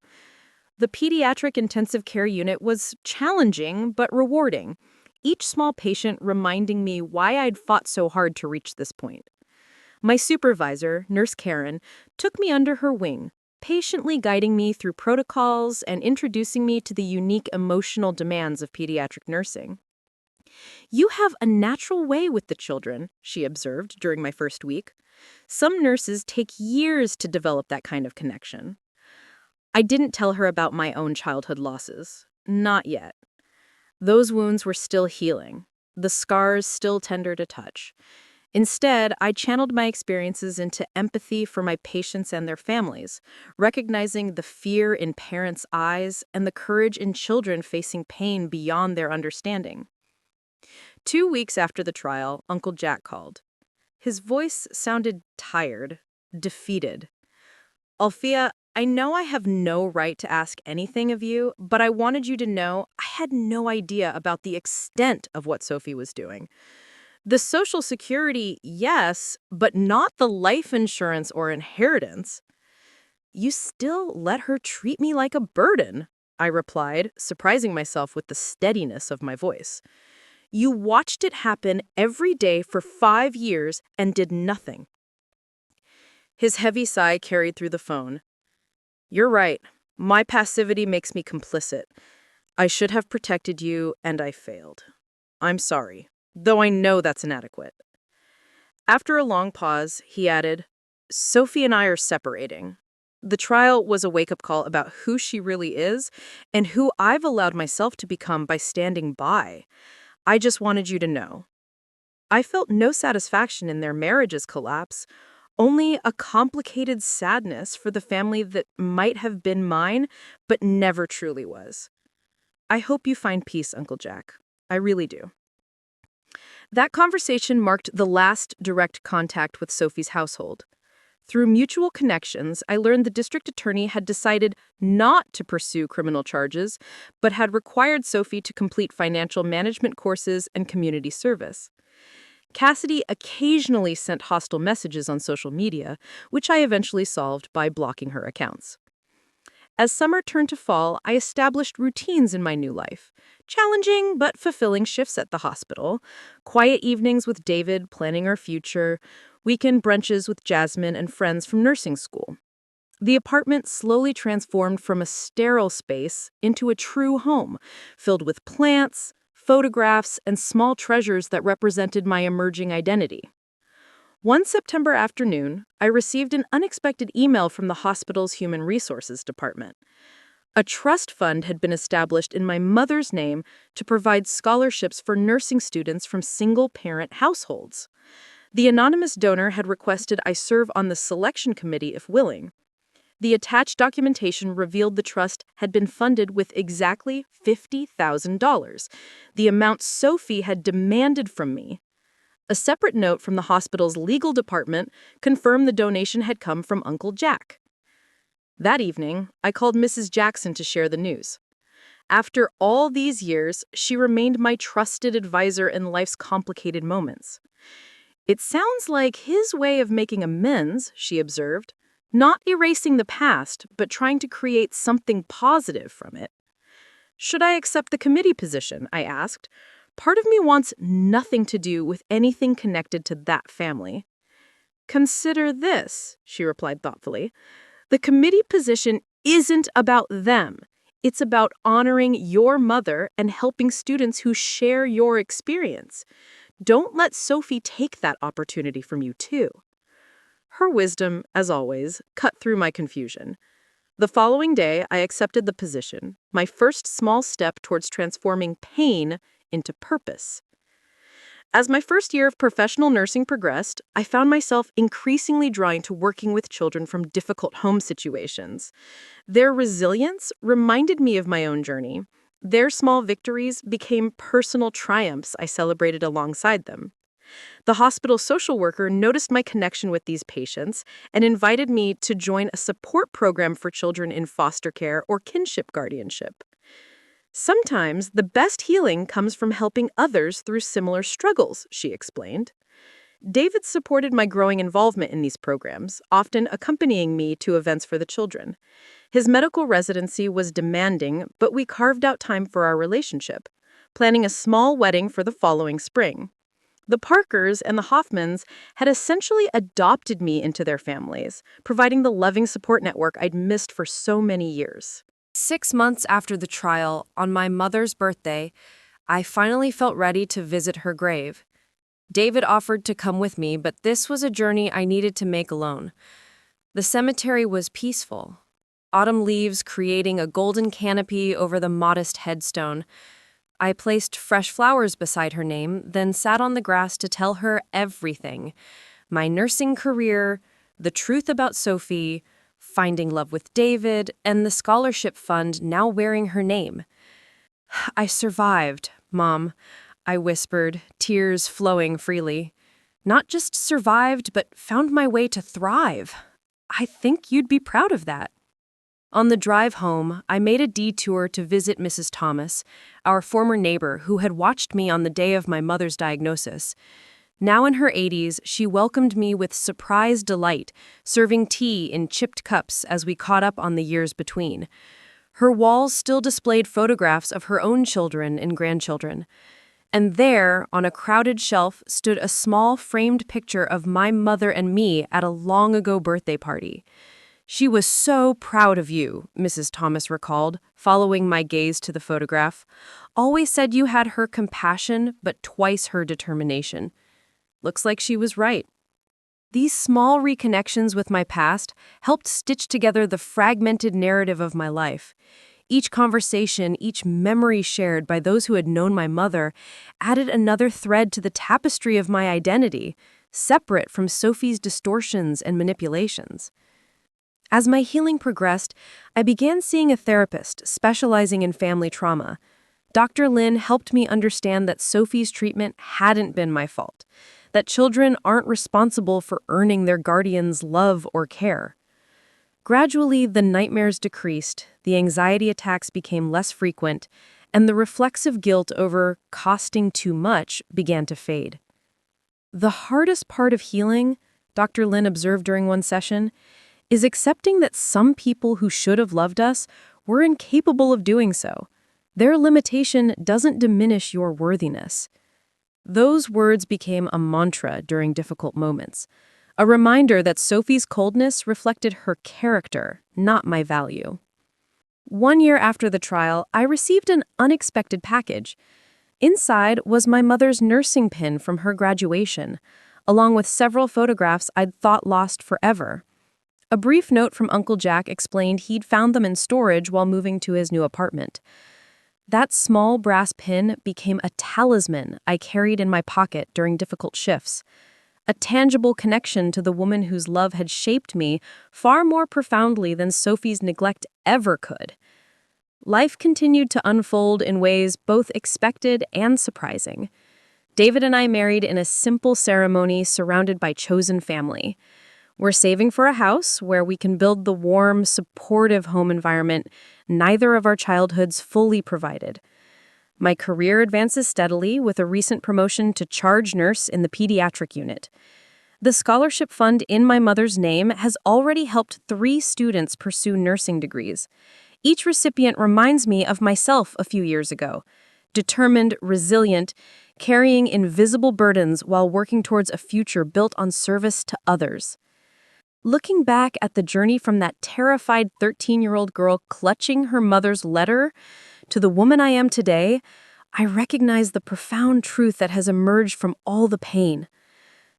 The pediatric intensive care unit was challenging but rewarding, each small patient reminding me why I'd fought so hard to reach this point. My supervisor, Nurse Karen, took me under her wing, patiently guiding me through protocols and introducing me to the unique emotional demands of pediatric nursing. "You have a natural way with the children," she observed during my first week. "Some nurses take years to develop that kind of connection." I didn't tell her about my own childhood losses. Not yet. Those wounds were still healing, the scars still tender to touch. Instead, I channeled my experiences into empathy for my patients and their families, recognizing the fear in parents' eyes and the courage in children facing pain beyond their understanding. 2 weeks after the trial, Uncle Jack called. His voice sounded tired, defeated. "Alfia, I know I have no right to ask anything of you, but I wanted you to know I had no idea about the extent of what Sophie was doing. The Social Security, yes, but not the life insurance or inheritance." "You still let her treat me like a burden," I replied, surprising myself with the steadiness of my voice. "You watched it happen every day for 5 years and did nothing." His heavy sigh carried through the phone. "You're right. My passivity makes me complicit. I should have protected you, and I failed. I'm sorry, though I know that's inadequate." After a long pause, he added, "Sophie and I are separating. The trial was a wake-up call about who she really is and who I've allowed myself to become by standing by. I just wanted you to know. I felt no satisfaction in their marriage's collapse, only a complicated sadness for the family that might have been mine, but never truly was. I hope you find peace, Uncle Jack. I really do. That conversation marked the last direct contact with Sophie's household. Through mutual connections, I learned the district attorney had decided not to pursue criminal charges, but had required Sophie to complete financial management courses and community service. Cassidy occasionally sent hostile messages on social media, which I eventually solved by blocking her accounts. As summer turned to fall, I established routines in my new life. Challenging but fulfilling shifts at the hospital, quiet evenings with David planning our future, weekend brunches with Jasmine and friends from nursing school. The apartment slowly transformed from a sterile space into a true home, filled with plants, photographs, and small treasures that represented my emerging identity. One September afternoon, I received an unexpected email from the hospital's Human Resources Department. A trust fund had been established in my mother's name to provide scholarships for nursing students from single-parent households. The anonymous donor had requested I serve on the selection committee if willing. The attached documentation revealed the trust had been funded with exactly $50,000, the amount Sophie had demanded from me. A separate note from the hospital's legal department confirmed the donation had come from Uncle Jack. That evening, I called Mrs. Jackson to share the news. After all these years, she remained my trusted advisor in life's complicated moments. "It sounds like his way of making amends," she observed, "not erasing the past, but trying to create something positive from it." "Should I accept the committee position?" I asked. Part of me wants nothing to do with anything connected to that family. "Consider this," she replied thoughtfully. "The committee position isn't about them. It's about honoring your mother and helping students who share your experience. Don't let Sophie take that opportunity from you, too." Her wisdom, as always, cut through my confusion. The following day, I accepted the position, my first small step towards transforming pain into purpose. As my first year of professional nursing progressed, I found myself increasingly drawn to working with children from difficult home situations. Their resilience reminded me of my own journey. Their small victories became personal triumphs I celebrated alongside them. The hospital social worker noticed my connection with these patients and invited me to join a support program for children in foster care or kinship guardianship. "Sometimes the best healing comes from helping others through similar struggles," she explained. David supported my growing involvement in these programs, often accompanying me to events for the children. His medical residency was demanding, but we carved out time for our relationship, planning a small wedding for the following spring. The Parkers and the Hoffmans had essentially adopted me into their families, providing the loving support network I'd missed for so many years. 6 months after the trial, on my mother's birthday, I finally felt ready to visit her grave. David offered to come with me, but this was a journey I needed to make alone. The cemetery was peaceful, autumn leaves creating a golden canopy over the modest headstone. I placed fresh flowers beside her name, then sat on the grass to tell her everything: my nursing career, the truth about Sophie, finding love with David, and the scholarship fund now wearing her name. "I survived, Mom," I whispered, tears flowing freely. "Not just survived, but found my way to thrive. I think you'd be proud of that." On the drive home, I made a detour to visit Mrs. Thomas, our former neighbor who had watched me on the day of my mother's diagnosis. Now in her 80s, she welcomed me with surprised delight, serving tea in chipped cups as we caught up on the years between. Her walls still displayed photographs of her own children and grandchildren. And there, on a crowded shelf, stood a small framed picture of my mother and me at a long-ago birthday party. "She was so proud of you," Mrs. Thomas recalled, following my gaze to the photograph. "Always said you had her compassion, but twice her determination." Looks like she was right. These small reconnections with my past helped stitch together the fragmented narrative of my life. Each conversation, each memory shared by those who had known my mother, added another thread to the tapestry of my identity, separate from Sophie's distortions and manipulations. As my healing progressed, I began seeing a therapist specializing in family trauma. Dr. Lin helped me understand that Sophie's treatment hadn't been my fault, that children aren't responsible for earning their guardian's love or care. Gradually, the nightmares decreased, the anxiety attacks became less frequent, and the reflexive guilt over costing too much began to fade. The hardest part of healing, Dr. Lin observed during one session, is accepting that some people who should have loved us were incapable of doing so. Their limitation doesn't diminish your worthiness. Those words became a mantra during difficult moments, a reminder that Sophie's coldness reflected her character, not my value. 1 year after the trial, I received an unexpected package. Inside was my mother's nursing pin from her graduation, along with several photographs I'd thought lost forever. A brief note from Uncle Jack explained he'd found them in storage while moving to his new apartment. That small brass pin became a talisman I carried in my pocket during difficult shifts, a tangible connection to the woman whose love had shaped me far more profoundly than Sophie's neglect ever could. Life continued to unfold in ways both expected and surprising. David and I married in a simple ceremony surrounded by chosen family. We're saving for a house where we can build the warm, supportive home environment neither of our childhoods fully provided. My career advances steadily with a recent promotion to charge nurse in the pediatric unit. The scholarship fund in my mother's name has already helped 3 students pursue nursing degrees. Each recipient reminds me of myself a few years ago, determined, resilient, carrying invisible burdens while working towards a future built on service to others. Looking back at the journey from that terrified 13-year-old girl clutching her mother's letter to the woman I am today, I recognize the profound truth that has emerged from all the pain.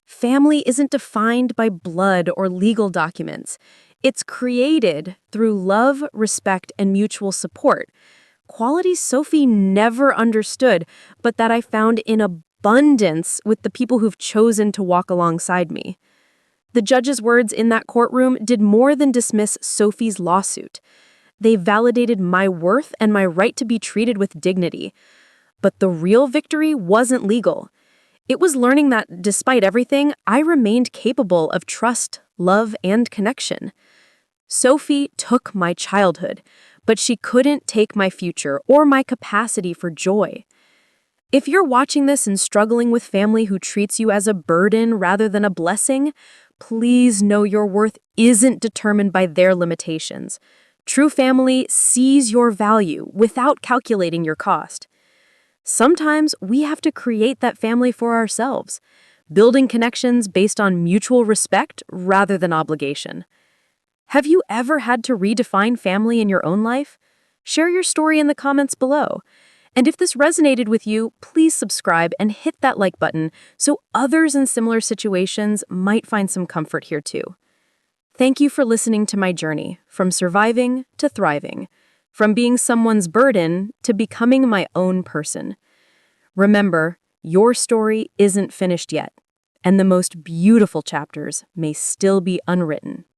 Family isn't defined by blood or legal documents. It's created through love, respect, and mutual support. Qualities Sophie never understood, but that I found in abundance with the people who've chosen to walk alongside me. The judge's words in that courtroom did more than dismiss Sophie's lawsuit. They validated my worth and my right to be treated with dignity. But the real victory wasn't legal. It was learning that, despite everything, I remained capable of trust, love, and connection. Sophie took my childhood, but she couldn't take my future or my capacity for joy. If you're watching this and struggling with family who treats you as a burden rather than a blessing, please know your worth isn't determined by their limitations. True family sees your value without calculating your cost. Sometimes we have to create that family for ourselves, building connections based on mutual respect rather than obligation. Have you ever had to redefine family in your own life? Share your story in the comments below. And if this resonated with you, please subscribe and hit that like button so others in similar situations might find some comfort here too. Thank you for listening to my journey, from surviving to thriving, from being someone's burden to becoming my own person. Remember, your story isn't finished yet, and the most beautiful chapters may still be unwritten.